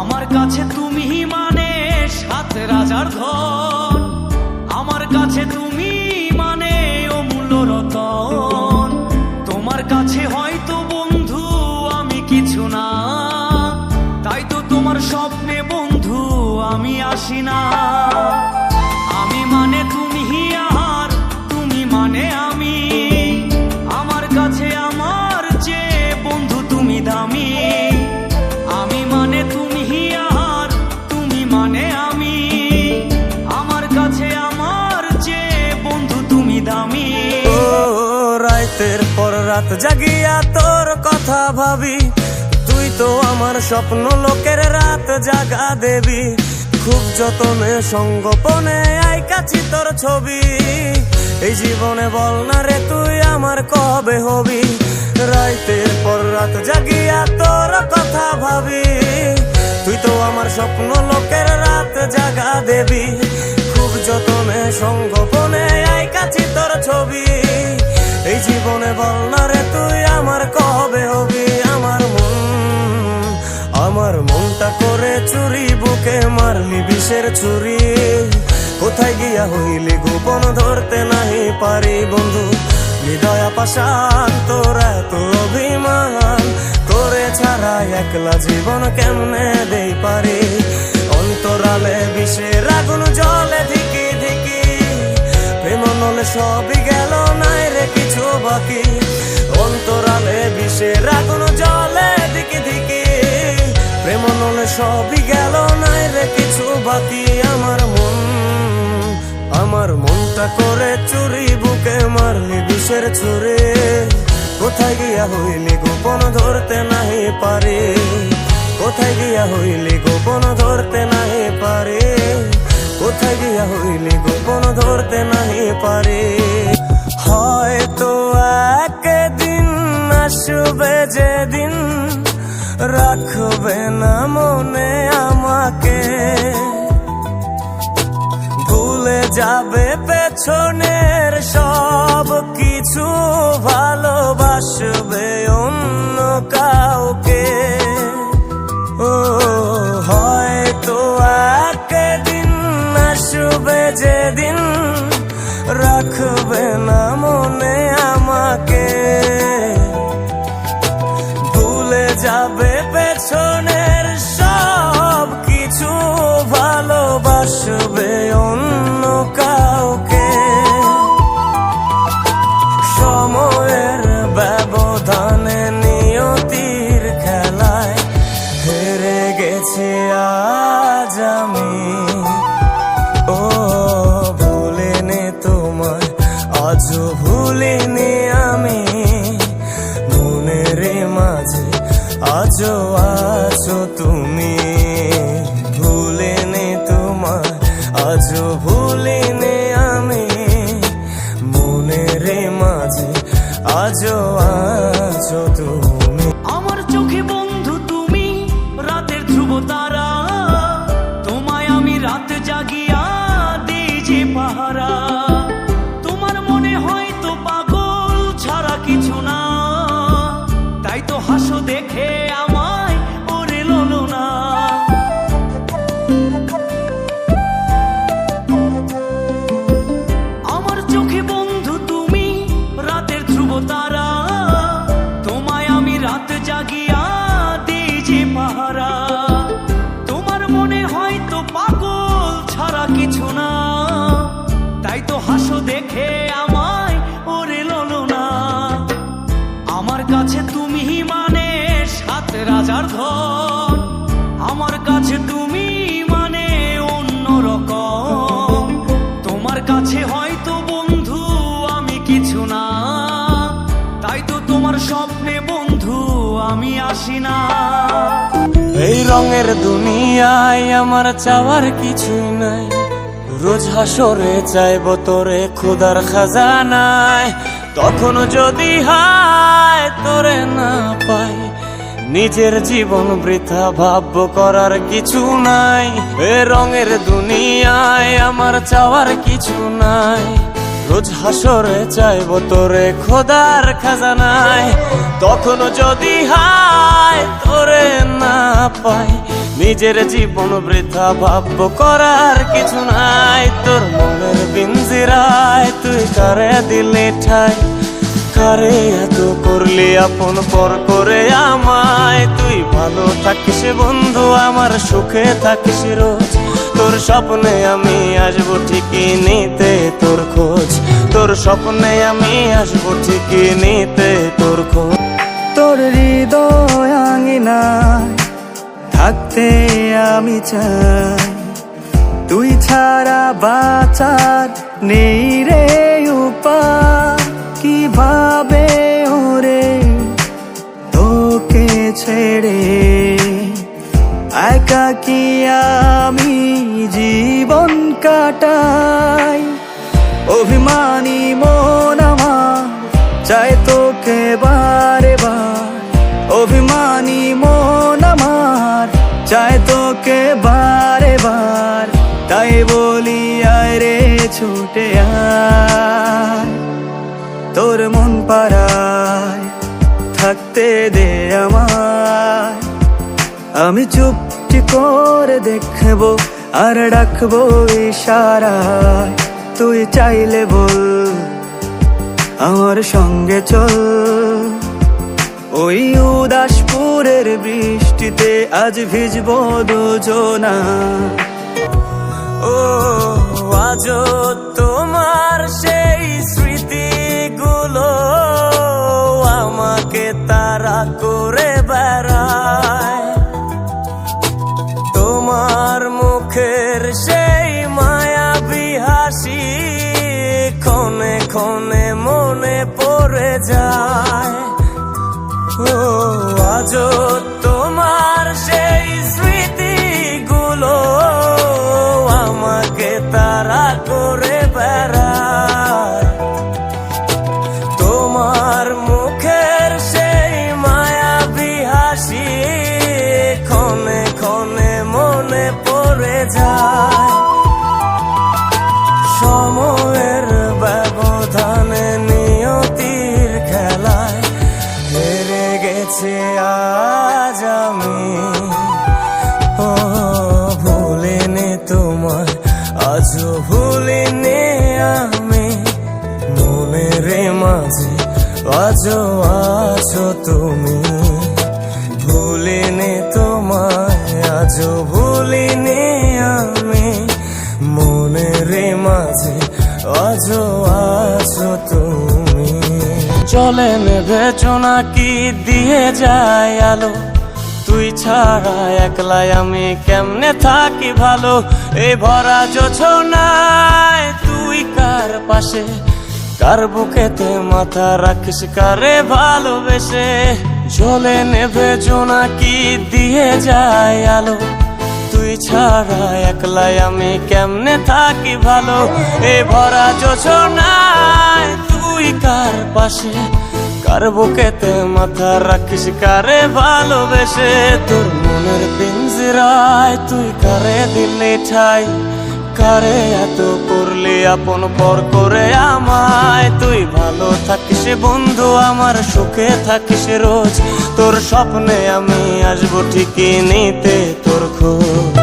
আমার কাছে তুমি মানে 7 রাজার ধন, আমার কাছে তুমি মানে অমূল্য রতন। তোমার কাছে হয়তো বন্ধু আমি কিছু না, তাই তো তোমার স্বপ্নে বন্ধু আমি আসি না। আমি মানে তুমি আর তুমি মানে আমি, আমার কাছে আমার চেয়ে বন্ধু তুমি দামি। আমি মানে তুমি আর তুমি মানে আমি, আমার কাছে আমার চেয়ে বন্ধু তুমি দামি। ও রাতের পর রাত জাগিয়া তোর কথা ভাবি, তুই তো আমার স্বপ্ন লোকের রাত জাগা দেবী। খুব যতনে সঙ্গোপনে আইকাছি তোর ছবি, এই জীবনে বল না রে তুই আমার কবে হবি। রাতের পর রাত জাগিয়া তোর কথা ভাবি, তুই তো আমার স্বপ্ন লোকের রাত জাগা দেবী। খুব যতনে সঙ্গোপনে আইকাছি তোর ছবি, এই জীবনে বল না রে তুই আমার কবে হবি। আমার মনটা করে চুরি, বুকে মারলি বিষের ছুরি। কোথায় গিয়া হইলি গোপন ধরতে নাহি পারি বন্ধু। হৃদয় পাষাণ তোর এত অভিমান, করে ছাড়া একলা জীবন কেমনে দেই পারি। অন্তরালে বিষের আগুন জলে ধিকি ধিকি, প্রেম নলে সবই গেল নাই রে কিছু বাকি। অন্তরালে বিষের আগুন জলে ধিকি ধিকি, প্রেম নলে সবই গেল নাই রে কিছু বাকি। আমার মনটা করে চুরি, বুকে মারলি বিষের ছুরি। কোথায় গিয়া হইলি গোপন ধরতে নাহি পারি, কোথায় গিয়া হইলি গোপন ধরতে নাহি পারি, কোথায় গিয়া হইলি গোপন ধরতে নাহি পারি। হয়তো একদিন আসবে যেদিন রাখবে না মনে আমাকে, ভুলে যাবে পেছনের সব কিছু, ভালোবাসবে অন্য কাউকে। ও হয়তো একদিন আসবে যেদিন রাখবে না মনে আমাকে, ভুলে যাবে পেছনের সব কিছু, ভালোবাসবে অন্য কাউকে। সময়ের ব্যবধানে নিয়তির খেলায় হেরে গেছি আজ আমি। ও ভুলিনি তোমায় আজও ভুলিনি আমি, মনের মাঝে আজও আছো তুমি। ভুলিনি তোমায় আজও ভুলিনি আমি, মনের মাঝে আজও আছো তুমি। আমার চোখে বন্ধু তুমি রাতের ধ্রুব তারা, তোমায় আমি রাত জাগিয়া দিই যে পাহারা। তোমার মনে হয়তো পাগল ছাড়া কিছু না, তাই তো হাসো দেখে আমায় ওরে লোলো না। আমার চোখে বন্ধু তুমি রাতের ধ্রুব তারা, তোমায় আমি রাত জাগিয়া দিই যে পাহারা। তোমার মনে হয়তো পাগল ছাড়া কিছু না, তাই তো হাসো দেখে আমায় ওরে লোলো না। আমার কাছে তুমি মানে 7 রাজার ধন, আমার কাছে তুমি মানে অন্য রকম। তোমার কাছে হয়তো বন্ধু আমি কিছু না, তাই তো তোমার স্বপ্নে বন্ধু আমি আসি না। এই রঙের দুনিয়ায় আমার চাওয়ার কিছুই নাই, রোজ হাসরে চাইব তোরে খোদার খাজানায়। তখন যদি হায় তোরে না পাই, নিজের জীবন বৃথা ভাবব করার কিছু নাই। এ রঙের দুনিয়ায় আমার চাওয়ার কিছু নাই, রোজ হাসরে চাইব তোরে খোদার খাজানায়। তখন যদি হায় তোরে না পাই, নিজের জীবন বৃথা ভাব্য করার কিছু নাই। তোর মনের পিঞ্জিরায় তুই কারে দিলে ঠাই, কারে এত করলি আপন পর করে আমায়। তুই ভালো থাকিস বন্ধু, আমার সুখে থাকিস রোজ। তোর স্বপ্নে আমি আসবো ঠিকই নিতে তোর খোঁজ, তোর স্বপ্নে আমি আসবো ঠিকই নিতে তোর খোঁজ। তোর হৃদয় আঙিনায় থাকতে আমি চাই, তুই ছাড়া বাঁচার নেই রে উপায়। কিভাবে ওরে তোকে ছেড়ে একাকী আমি জীবন কাটাই। অভিমানী মন আমার চায় তোকে বারে বার, অভিমানী মন আমার চায় তোকে বারে বার। তাই বলি আয় রে ছুটে আয়, তোর মন পাড়ায় থাকতে দে আমায়। আমি চুপটি করে দেখবো আর ডাকবো ইশারায়, তুই চাইলে বল আমার সঙ্গে চল। ওই উদাসপুরের বৃষ্টিতে আজ ভিজবো দুজনা। ও আজও তোমার সেই স্মৃতিগুলো আমাকে তাড়া করে বেড়ায়। তোমার মুখের সেই মায়াবী হাসি ক্ষণে ক্ষণে মনে পড়ে যায়। ও আজও তোমার সেই স্মৃতিগুলো আমাকে তাড়া করে বেড়ায়। তোমার মুখের সেই মায়াবী হাসি ক্ষণে ক্ষণে মনে পড়ে যায়। সময়ের ব্যবধানে নিয়তির খেলায় হেরে গেছে আজ আমি। ও ভুলিনি তোমায়, আজও ভুলিনি আমি। মনের মাঝে আজও আছো তুমি, ভুলিনি তোমায়, আজও ভুলিনি আমি। মনের মাঝে আজও আছো তুমি। চলে নেবে নাকি দিয়ে যায় আলো, তুই ছাড়া একলাই আমি কেমনে থাকি ভালো। এই ভরা জোছনায় তুই কার পাশে, কার বুকেতে মাথা রাখিস কারে ভালোবেসে। জ্বলে নেবে নাকি দিয়ে যায় আলো, তুই ছাড়া একলাই আমি কেমনে থাকি ভালো। এই ভরা জোছনায় তুই কার পাশে, কার বুকেতে মাথা রাখিস কারে ভালোবেসে। তোর মনের পিঞ্জিরায় তুই কারে দিলে ঠাই, কারে এত করলি আপন পর করে আমায়। তুই ভালো থাকিস বন্ধু, আমার সুখে থাকিস রোজ। তোর স্বপ্নে আমি আসবো ঠিকই নিতে তোর খোঁজ।